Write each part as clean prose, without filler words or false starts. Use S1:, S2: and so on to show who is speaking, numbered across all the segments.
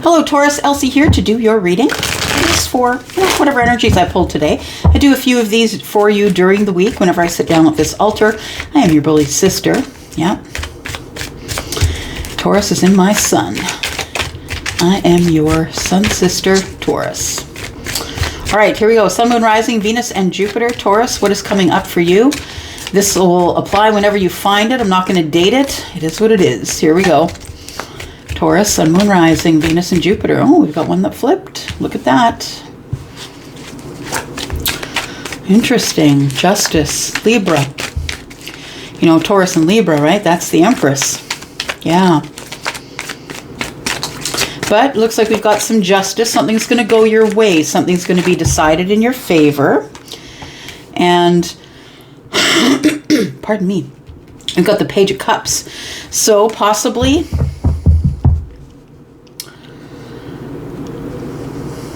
S1: Hello Taurus, Elsie here to do your reading. It's for whatever energies I pulled today. I do a few of these for you during the week whenever I sit down at this altar. I am your bully sister. Yeah. Taurus is in my sun. I am your sun sister, Taurus. All right, here we go. Sun, Moon, Rising, Venus, and Jupiter. Taurus, what is coming up for you? This will apply whenever you find it. I'm not going to date it. It is what it is. Here we go. Taurus, Sun, Moon, Rising, Venus, and Jupiter. Oh, we've got one that flipped. Look at that. Interesting. Justice, Libra. You know, Taurus and Libra, right? That's the Empress. Yeah. But looks like we've got some justice. Something's going to go your way. Something's going to be decided in your favor. And, pardon me, we've got the Page of Cups. So possibly,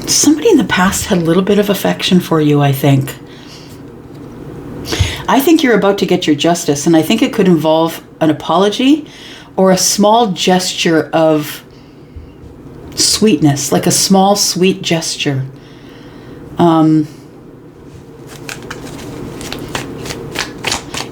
S1: somebody in the past had a little bit of affection for you, I think. I think you're about to get your justice, and I think it could involve an apology or a small gesture of sweetness, like a small sweet gesture.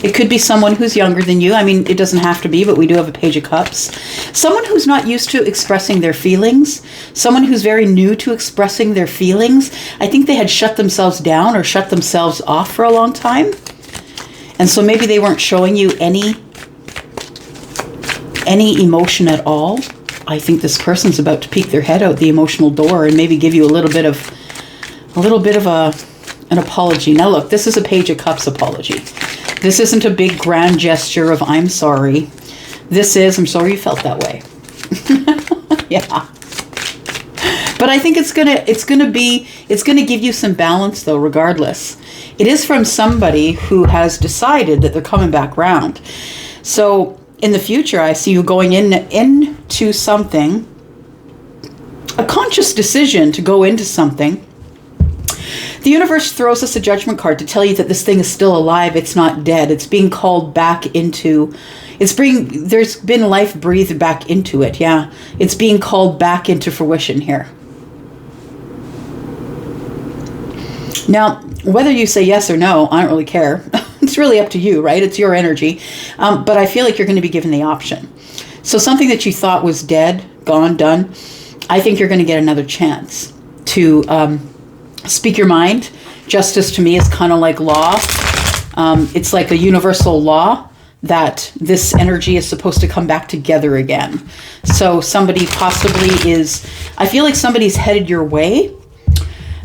S1: It could be someone who's younger than you. I mean, it doesn't have to be, but we do have a Page of Cups. Someone who's not used to expressing their feelings. Someone who's very new to expressing their feelings. I think they had shut themselves down or shut themselves off for a long time. And so maybe they weren't showing you any emotion at all. I think this person's about to peek their head out the emotional door and maybe give you a little bit of an apology. Now look, this is a Page of Cups apology. This isn't a big grand gesture of I'm sorry. This is I'm sorry you felt that way. Yeah. But I think it's gonna give you some balance though, regardless. It is from somebody who has decided that they're coming back round. So in the future, I see you going into something, a conscious decision to go into something. The universe throws us a judgment card to tell you that this thing is still alive. It's not dead. It's being called back into, there's been life breathed back into it. Yeah. It's being called back into fruition here. Now, whether you say yes or no, I don't really care. It's really up to you, right? It's your energy. But I feel like you're going to be given the option. So something that you thought was dead, gone, done, I think you're going to get another chance to speak your mind. Justice to me is kind of like law. It's like a universal law that this energy is supposed to come back together again. So somebody possibly I feel like somebody's headed your way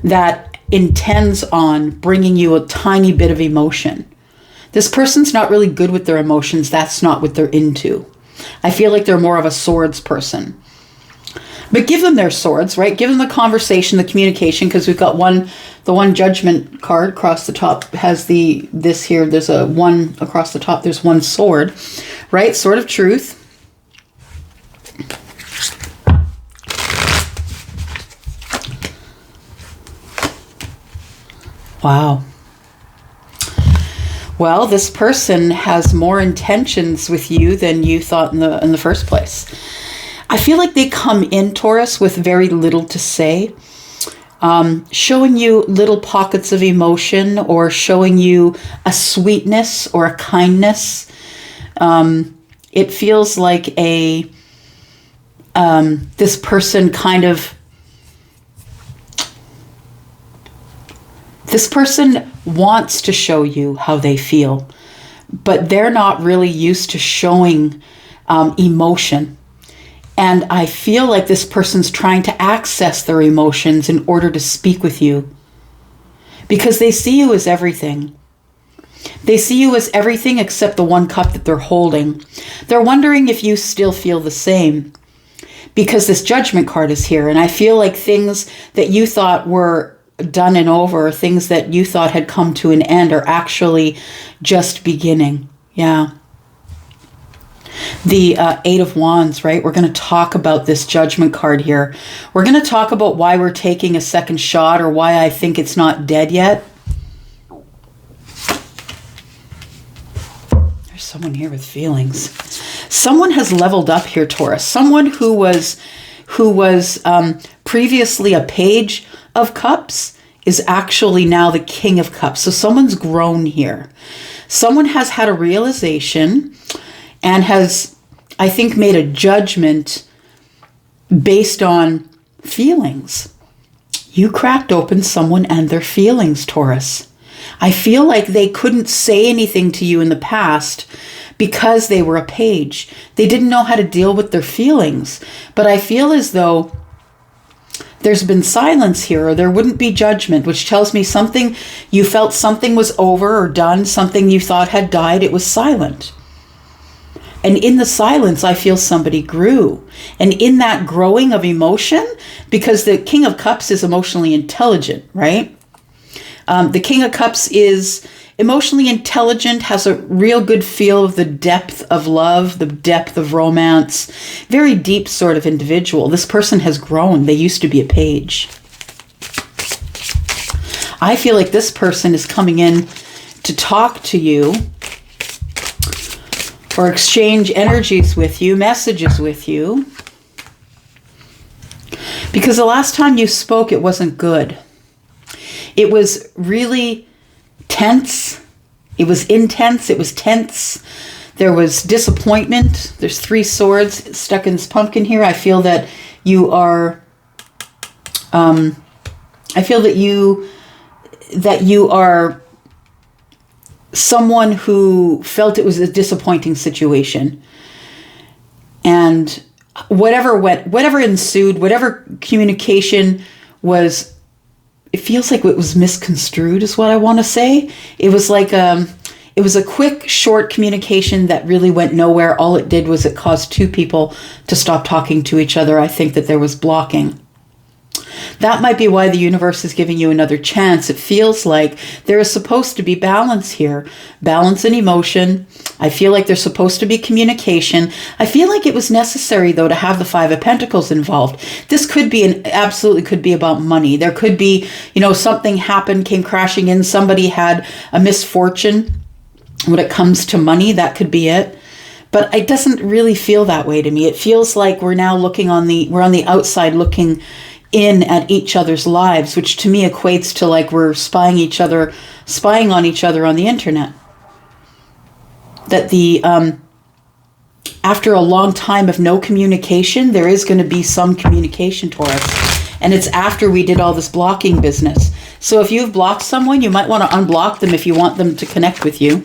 S1: that intends on bringing you a tiny bit of emotion. This person's not really good with their emotions. That's not what they're into. I feel like they're more of a swords person. But give them their swords, right? Give them the conversation, the communication, because we've got the one judgment card across the top has this here. There's a one across the top. There's one sword, right? Sword of truth. Wow. Well, this person has more intentions with you than you thought in the first place. I feel like they come in, Taurus, with very little to say, showing you little pockets of emotion or showing you a sweetness or a kindness. It feels like this person this person wants to show you how they feel, but they're not really used to showing emotion. And I feel like this person's trying to access their emotions in order to speak with you because they see you as everything. They see you as everything except the one cup that they're holding. They're wondering if you still feel the same because this judgment card is here. And I feel like things that you thought were done and over, things that you thought had come to an end are actually just beginning. Yeah. The Eight of Wands, right? We're going to talk about this judgment card here. We're going to talk about why we're taking a second shot or why I think it's not dead yet. There's someone here with feelings. Someone has leveled up here, Taurus. Someone who was who was previously a page of cups is actually now the King of Cups. So someone's grown here. Someone has had a realization and has, I think, made a judgment based on feelings. You cracked open someone and their feelings, Taurus. I feel like they couldn't say anything to you in the past because they were a page. They didn't know how to deal with their feelings. But I feel as though there's been silence here, or there wouldn't be judgment, which tells me something, you felt something was over or done, something you thought had died, it was silent. And in the silence, I feel somebody grew. And in that growing of emotion, because the King of Cups is emotionally intelligent, right? The King of Cups is emotionally intelligent, has a real good feel of the depth of love, the depth of romance, very deep sort of individual. This person has grown. They used to be a page. I feel like this person is coming in to talk to you or exchange energies with you, messages with you. Because the last time you spoke, it wasn't good. It was really tense. It was intense. It was tense. There was disappointment. There's 3 swords stuck in this pumpkin here. I feel that you are, I feel that you are someone who felt it was a disappointing situation. And whatever ensued, whatever communication was, it feels like it was misconstrued is what I want to say. It was like it was a quick, short communication that really went nowhere. All it did was it caused 2 people to stop talking to each other. I think that there was blocking. That might be why the universe is giving you another chance. It feels like there is supposed to be balance here. Balance and emotion. I feel like there's supposed to be communication. I feel like it was necessary, though, to have the 5 of Pentacles involved. This could be absolutely could be about money. There could be, something happened, came crashing in. Somebody had a misfortune when it comes to money. That could be it. But it doesn't really feel that way to me. It feels like we're now we're on the outside looking in at each other's lives, which to me equates to like we're spying on each other on the internet. That after a long time of no communication, there is going to be some communication, Taurus. And it's after we did all this blocking business. So if you've blocked someone, you might want to unblock them if you want them to connect with you.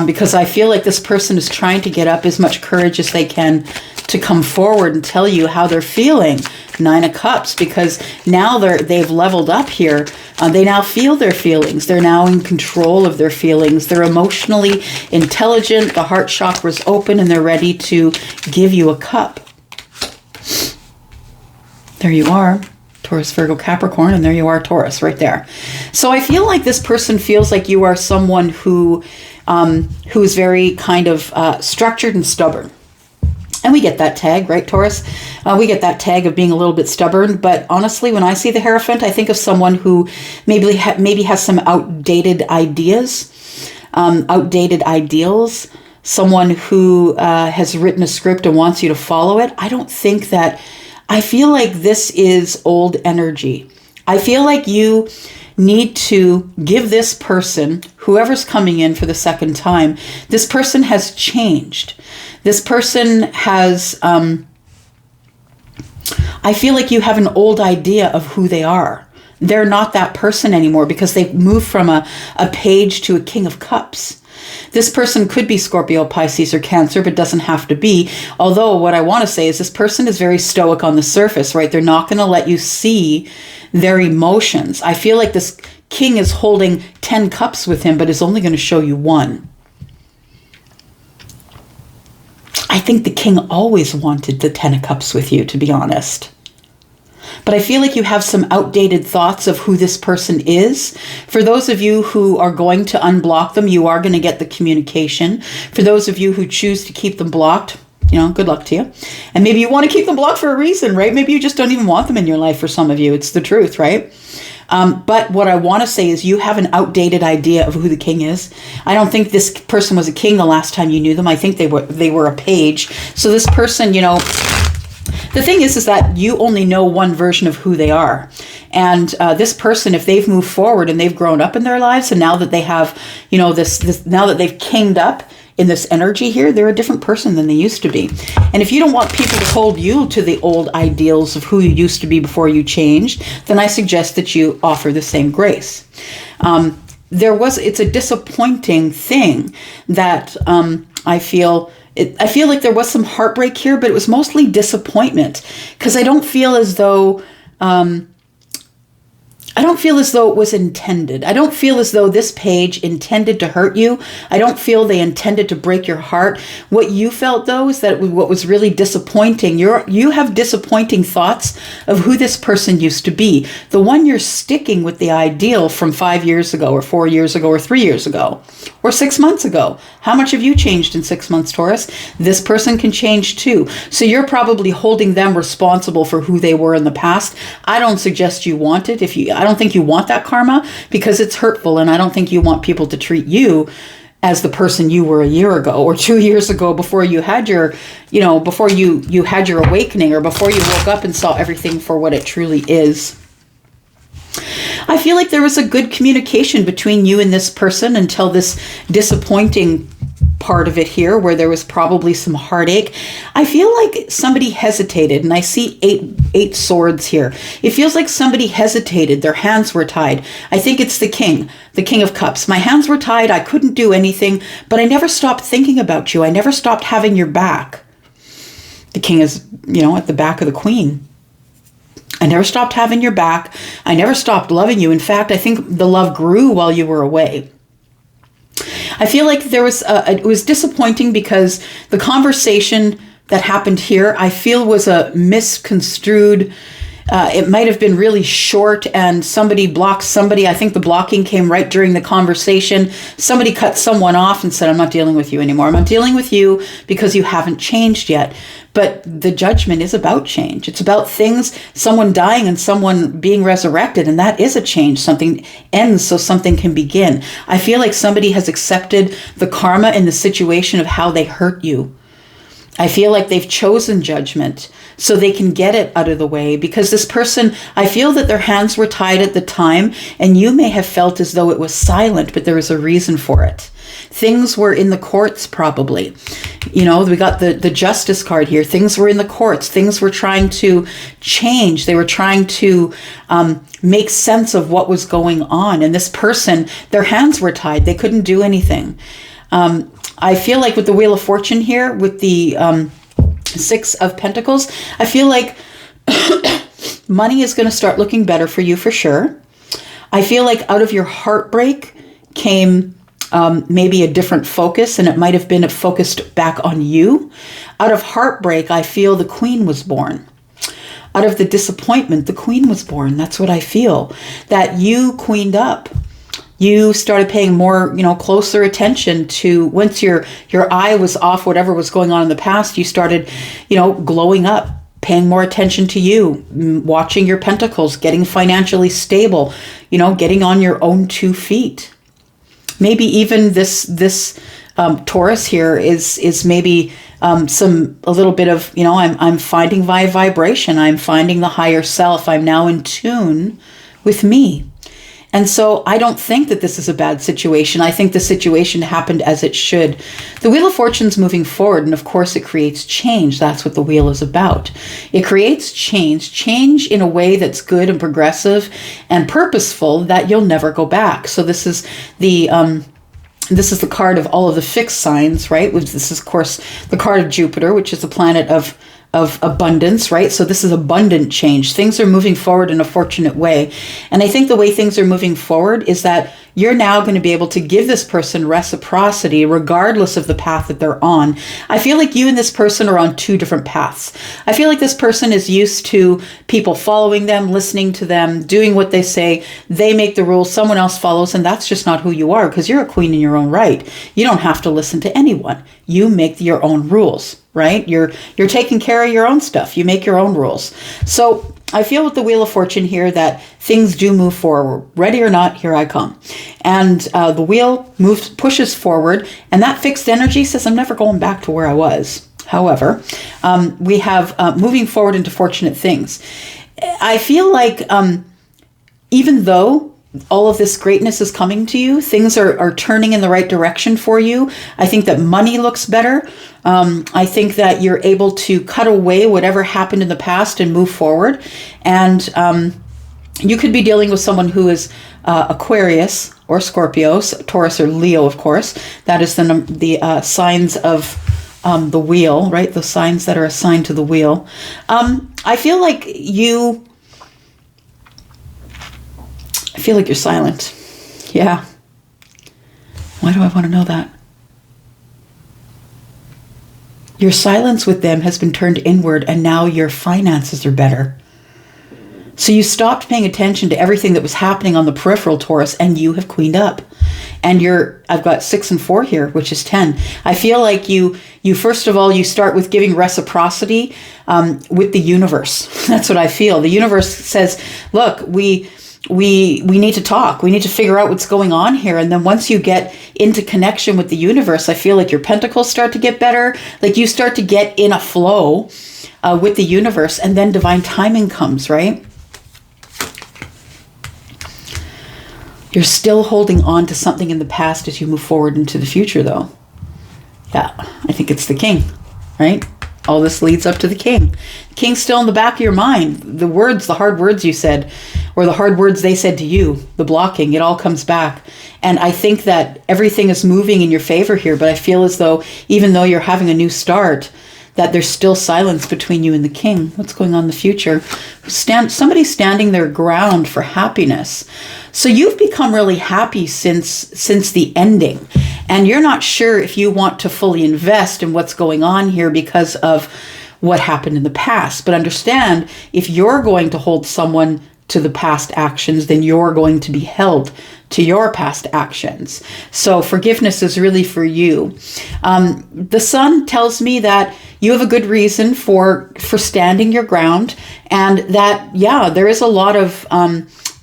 S1: Because I feel like this person is trying to get up as much courage as they can to come forward and tell you how they're feeling. 9 of Cups, because now they've leveled up here. They now feel their feelings. They're now in control of their feelings. They're emotionally intelligent. The heart chakra's open and they're ready to give you a cup. There you are. Taurus, Virgo, Capricorn, and there you are, Taurus, right there. So I feel like this person feels like you are someone who is very kind of structured and stubborn. And we get that tag, right, Taurus? We get that tag of being a little bit stubborn. But honestly, when I see the Hierophant, I think of someone who maybe has some outdated ideas, outdated ideals, someone who has written a script and wants you to follow it. I feel like this is old energy. I feel like you need to give this person, whoever's coming in for the second time, this person has changed. This person has, I feel like you have an old idea of who they are. They're not that person anymore because they've moved from a page to a King of Cups. This person could be Scorpio, Pisces, or Cancer, but doesn't have to be. Although what I want to say is this person is very stoic on the surface, right? They're not going to let you see their emotions. I feel like this king is holding 10 cups with him, but is only going to show you 1. I think the king always wanted the 10 of cups with you, to be honest. But I feel like you have some outdated thoughts of who this person is. For those of you who are going to unblock them, you are going to get the communication. For those of you who choose to keep them blocked, good luck to you. And maybe you want to keep them blocked for a reason, right? Maybe you just don't even want them in your life for some of you. It's the truth, right? But what I want to say is you have an outdated idea of who the king is. I don't think this person was a king the last time you knew them. I think they were a page. So this person, The thing is that you only know one version of who they are. And this person, if they've moved forward and they've grown up in their lives, and now that they have, this now that they've kinged up in this energy here, they're a different person than they used to be. And if you don't want people to hold you to the old ideals of who you used to be before you changed, then I suggest that you offer the same grace. It's a disappointing thing that I feel like there was some heartbreak here, but it was mostly disappointment, because I don't feel as though it was intended. I don't feel as though this page intended to hurt you. I don't feel they intended to break your heart. What you felt, though, is that what was really disappointing, you have disappointing thoughts of who this person used to be. The one you're sticking with the ideal from 5 years ago or 4 years ago or 3 years ago or 6 months ago. How much have you changed in 6 months, Taurus? This person can change too. So you're probably holding them responsible for who they were in the past. I don't suggest you want it. I don't think you want that karma, because it's hurtful, and I don't think you want people to treat you as the person you were a year ago or 2 years ago, before you had your, before you had your awakening, or before you woke up and saw everything for what it truly is. I feel like there was a good communication between you and this person until this disappointing part of it here, where there was probably some heartache. I feel like somebody hesitated, and I see eight swords here. It feels like somebody hesitated. Their hands were tied. I think it's the king of cups. My hands were tied. I couldn't do anything, but I never stopped thinking about you. I never stopped having your back. The king is, at the back of the queen. I never stopped having your back. I never stopped loving you. In fact, I think the love grew while you were away. I feel like it was disappointing, because the conversation that happened here, I feel, was a misconstrued. It might have been really short, and somebody blocked somebody. I think the blocking came right during the conversation. Somebody cut someone off and said, I'm not dealing with you anymore. I'm not dealing with you because you haven't changed yet. But the judgment is about change. It's about things, someone dying and someone being resurrected, and that is a change. Something ends so something can begin. I feel like somebody has accepted the karma in the situation of how they hurt you. I feel like they've chosen judgment so they can get it out of the way, because this person, I feel that their hands were tied at the time, and you may have felt as though it was silent, but there was a reason for it. Things were in the courts, probably. We got the justice card here. Things were in the courts. Things were trying to change. They were trying to make sense of what was going on. And this person, their hands were tied. They couldn't do anything. I feel like with the Wheel of Fortune here, with the Six of Pentacles, I feel like money is going to start looking better for you for sure. I feel like out of your heartbreak came maybe a different focus, and it might have been focused back on you. Out of heartbreak, I feel the Queen was born. Out of the disappointment, the Queen was born. That's what I feel. That you queened up. You started paying more, closer attention to, once your eye was off whatever was going on in the past, you started, glowing up, paying more attention to you, watching your pentacles, getting financially stable, getting on your own 2 feet. Maybe even this Taurus here is maybe a little bit of, I'm finding my vibration. I'm finding the higher self. I'm now in tune with me. And so I don't think that this is a bad situation. I think the situation happened as it should. The Wheel of Fortune's moving forward, and of course it creates change. That's what the wheel is about. It creates change in a way that's good and progressive and purposeful, that you'll never go back. So this is the card of all of the fixed signs, right? This is, of course, the card of Jupiter, which is the planet of abundance, right? So this is abundant change. Things are moving forward in a fortunate way. And I think the way things are moving forward is that you're now going to be able to give this person reciprocity regardless of the path that they're on. I feel like you and this person are on 2 different paths. I feel like this person is used to people following them, listening to them, doing what they say. They make the rules, someone else follows, and that's just not who you are, because you're a queen in your own right. You don't have to listen to anyone. You make your own rules, right? You're taking care of your own stuff. You make your own rules. So I feel with the Wheel of Fortune here that things do move forward. Ready or not, here I come. And the wheel pushes forward, and that fixed energy says, I'm never going back to where I was. However, we have moving forward into fortunate things. I feel like even though all of this greatness is coming to you, things are turning in the right direction for you. I think that money looks better. I think that you're able to cut away whatever happened in the past and move forward. And you could be dealing with someone who is Aquarius or Scorpio, Taurus or Leo, of course. That is the signs of the wheel, right? The signs that are assigned to the wheel. I feel like you're silent. Yeah. Why do I want to know that? Your silence with them has been turned inward, and now your finances are better. So you stopped paying attention to everything that was happening on the peripheral, Taurus, and you have cleaned up. And I've got 6 and 4 here, which is 10. I feel like you first of all, you start with giving reciprocity with the universe. That's what I feel. The universe says, look, we need to talk. We need to figure out what's going on here. And then once you get into connection with the universe, I feel like your pentacles start to get better. Like you start to get in a flow with the universe, and then divine timing comes, right? You're still holding on to something in the past as you move forward into the future, though. Yeah, I think it's the king, right? All this leads up to the king. The king's still in the back of your mind. The words, the hard words you said, or the hard words they said to you, the blocking, it all comes back. And I think that everything is moving in your favor here, but I feel as though even though you're having a new start, that there's still silence between you and the king. What's going on in the future? Somebody's standing their ground for happiness. So you've become really happy since the ending. And you're not sure if you want to fully invest in what's going on here because of what happened in the past. But understand, if you're going to hold someone to the past actions, then you're going to be held to your past actions. So forgiveness is really for you. The sun tells me that you have a good reason for standing your ground, and that, yeah, there is a lot of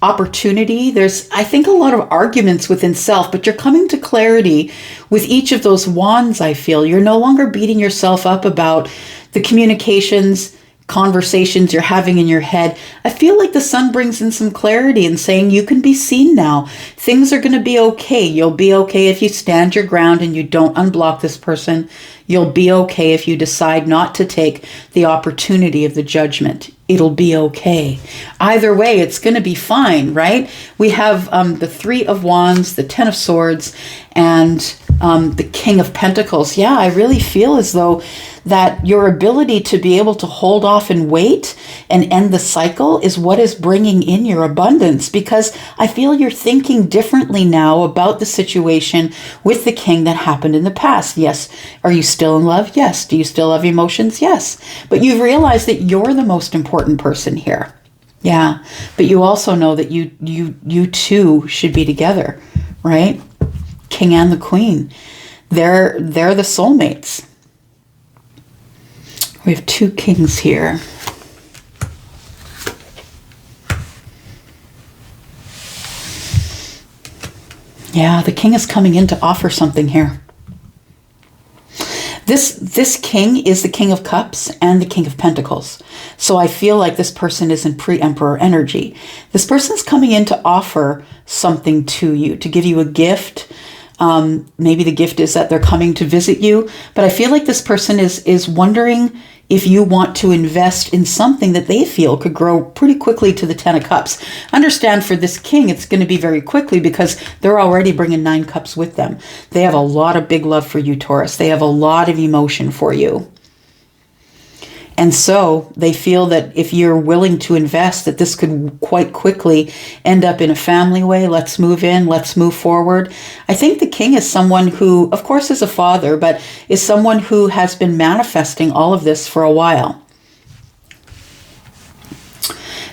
S1: opportunity. There's, I think, a lot of arguments within self, but you're coming to clarity with each of those wands, I feel. You're no longer beating yourself up about the communications, conversations you're having in your head. I feel like the sun brings in some clarity and saying you can be seen now. Things are going to be okay. You'll be okay if you stand your ground and you don't unblock this person. You'll be okay if you decide not to take the opportunity of the judgment. It'll be okay. Either way, it's going to be fine, right? We have the 3 of Wands, the 10 of Swords, and the King of Pentacles. Yeah, I really feel as though that your ability to be able to hold off and wait and end the cycle is what is bringing in your abundance, because I feel you're thinking differently now about the situation with the king that happened in the past. Yes. Are you still in love? Yes. Do you still have emotions? Yes. But you've realized that you're the most important person here. Yeah. But you also know that you two should be together, right? King and the queen. They're the soulmates. We have 2 kings here. Yeah, the king is coming in to offer something here. This king is the King of Cups and the King of Pentacles. So I feel like this person is in pre-emperor energy. This person's coming in to offer something to you, to give you a gift. Maybe the gift is that they're coming to visit you, but I feel like this person is wondering if you want to invest in something that they feel could grow pretty quickly to the 10 of Cups. Understand, for this king, it's going to be very quickly because they're already bringing 9 cups with them. They have a lot of big love for you, Taurus. They have a lot of emotion for you. And so they feel that if you're willing to invest, that this could quite quickly end up in a family way. Let's move in, let's move forward. I think the king is someone who, of course, is a father, but is someone who has been manifesting all of this for a while.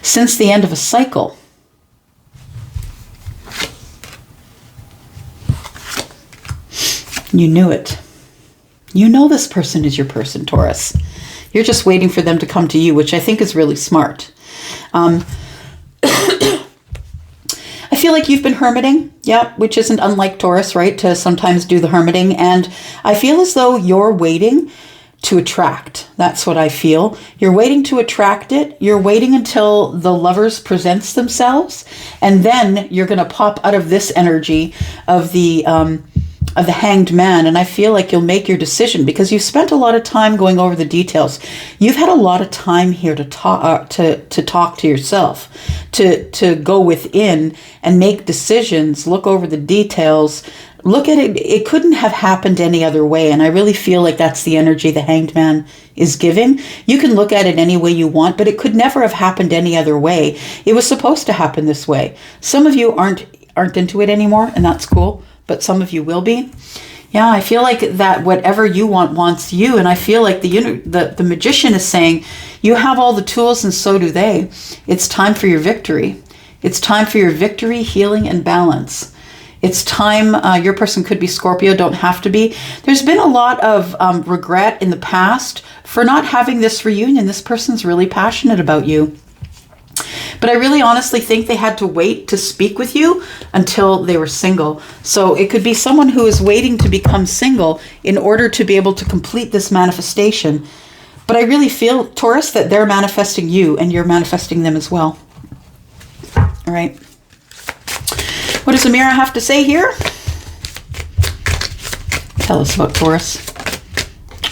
S1: Since the end of a cycle. You knew it. You know this person is your person, Taurus. You're just waiting for them to come to you, which I think is really smart. I feel like you've been hermiting, yeah, which isn't unlike Taurus, right? To sometimes do the hermiting. And I feel as though you're waiting to attract. That's what I feel. You're waiting to attract it. You're waiting until the lovers presents themselves, and then you're going to pop out of this energy of the Hanged Man. And I feel like you'll make your decision because you've spent a lot of time going over the details. You've had a lot of time here to talk to yourself, to go within and make decisions, look over the details. Look at it. It couldn't have happened any other way. And I really feel like that's the energy the Hanged Man is giving. You can look at it any way you want, but it could never have happened any other way. It was supposed to happen this way. Some of you aren't into it anymore, and that's cool, but some of you will be. Yeah, I feel like that whatever you want wants you. And I feel like the magician is saying, you have all the tools and so do they. It's time for your victory. It's time for your victory, healing, and balance. It's time. Your person could be Scorpio, don't have to be. There's been a lot of regret in the past for not having this reunion. This person's really passionate about you. But I really honestly think they had to wait to speak with you until they were single. So it could be someone who is waiting to become single in order to be able to complete this manifestation. But I really feel, Taurus, that they're manifesting you and you're manifesting them as well. All right. What does Amira have to say here? Tell us about Taurus.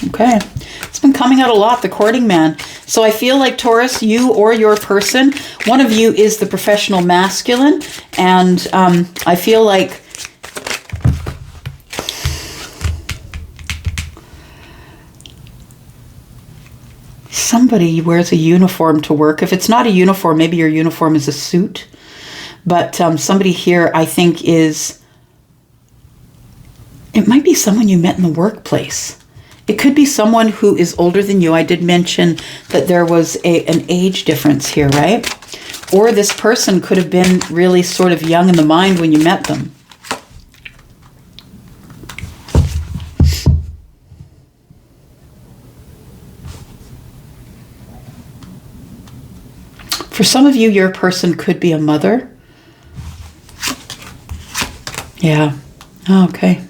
S1: Okay. It's been coming out a lot, the courting man. So I feel like Taurus, you or your person, one of you is the professional masculine. And I feel like somebody wears a uniform to work. If it's not a uniform, maybe your uniform is a suit. But somebody here, I think, it might be someone you met in the workplace. It could be someone who is older than you. I did mention that there was an age difference here, right? Or this person could have been really sort of young in the mind when you met them. For some of you, your person could be a mother. Yeah. Oh, okay.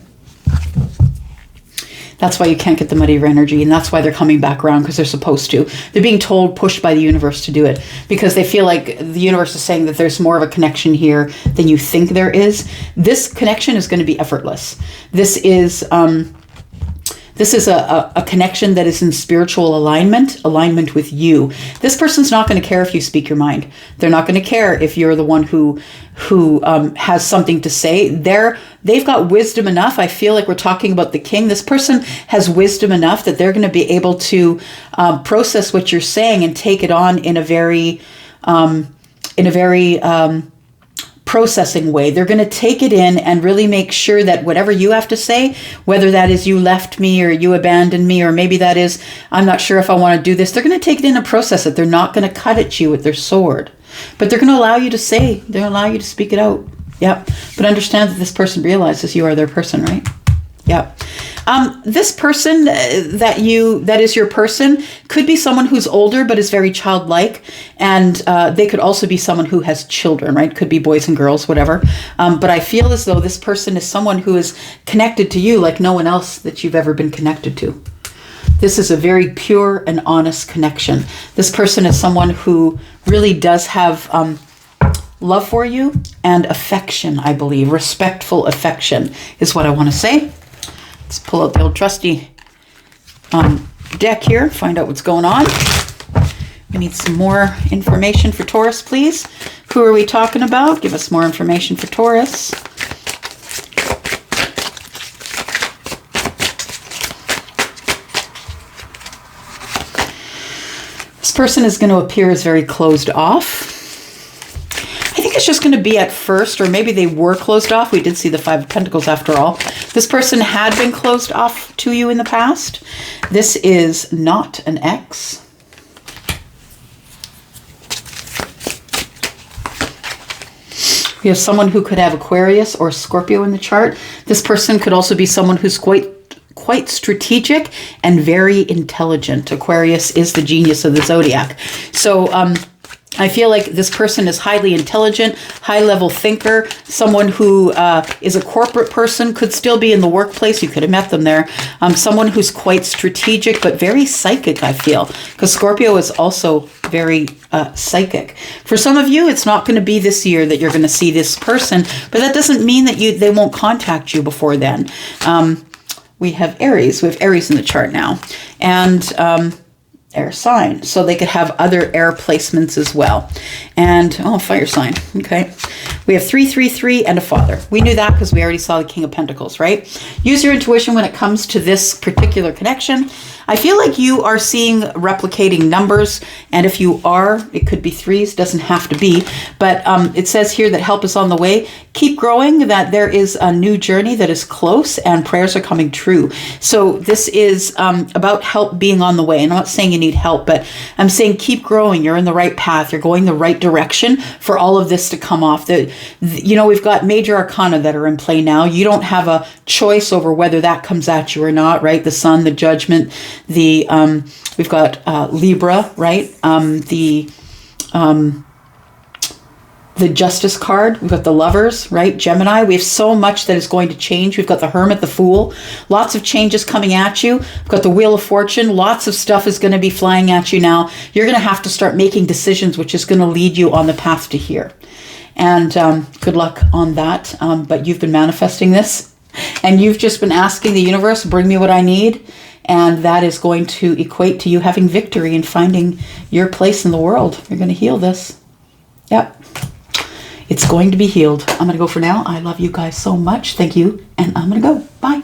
S1: That's why you can't get the muddier energy, and that's why they're coming back around, because they're supposed to. They're being told, pushed by the universe to do it, because they feel like the universe is saying that there's more of a connection here than you think there is. This connection is going to be effortless. This is a connection that is in spiritual alignment with you. This person's not going to care if you speak your mind. They're not going to care if you're the one who has something to say. They've got wisdom enough. I feel like we're talking about the king. This person has wisdom enough that they're going to be able to process what you're saying and take it on in a very processing way. They're going to take it in and really make sure that whatever you have to say, whether that is you left me or you abandoned me, or maybe that is I'm not sure if I want to do this, they're going to take it in and process it. They're not going to cut at you with their sword, but they're going to allow you to say, they'll allow you to speak it out. Yep. But understand that this person realizes you are their person, right? Yep. This person that is your person could be someone who's older but is very childlike, and they could also be someone who has children, right? Could be boys and girls, whatever. But I feel as though this person is someone who is connected to you like no one else that you've ever been connected to. This is a very pure and honest connection. This person is someone who really does have love for you and affection, I believe. Respectful affection is what I want to say. Let's pull out the old trusty deck here, find out what's going on. We need some more information for Taurus, please. Who are we talking about? Give us more information for Taurus. This person is going to appear as very closed off. I think it's just going to be at first, or maybe they were closed off. We did see the Five of Pentacles after all. This person had been closed off to you in the past. This is not an ex. We have someone who could have Aquarius or Scorpio in the chart. This person could also be someone who's quite strategic and very intelligent. Aquarius is the genius of the zodiac. So I feel like this person is highly intelligent, high-level thinker, someone who is a corporate person, could still be in the workplace. You could have met them there. Someone who's quite strategic, but very psychic, I feel, because Scorpio is also very psychic. For some of you, it's not going to be this year that you're going to see this person, but that doesn't mean that they won't contact you before then. We have Aries. We have Aries in the chart now. And air sign, so they could have other air placements as well. And fire sign. Okay, we have 333 and a father. We knew that because we already saw the King of Pentacles, right? Use your intuition when it comes to this particular connection. I feel like you are seeing replicating numbers, and if you are, it could be threes, doesn't have to be, but it says here that help is on the way. Keep growing, that there is a new journey that is close and prayers are coming true. So this is about help being on the way. And I'm not saying you need help, but I'm saying keep growing. You're in the right path. You're going the right direction for all of this to come off. We've got major arcana that are in play now. You don't have a choice over whether that comes at you or not, right? The Sun, the Judgment, we've got Libra, right? The Justice card. We've got the Lovers, right? Gemini. We have so much that is going to change. We've got the Hermit, the Fool. Lots of changes coming at you. We've got the Wheel of Fortune. Lots of stuff is going to be flying at you now. You're going to have to start making decisions, which is going to lead you on the path to here. And good luck on that. But you've been manifesting this, and you've just been asking the universe, bring me what I need. And that is going to equate to you having victory and finding your place in the world. You're going to heal this. Yep. It's going to be healed. I'm going to go for now. I love you guys so much. Thank you. And I'm going to go. Bye.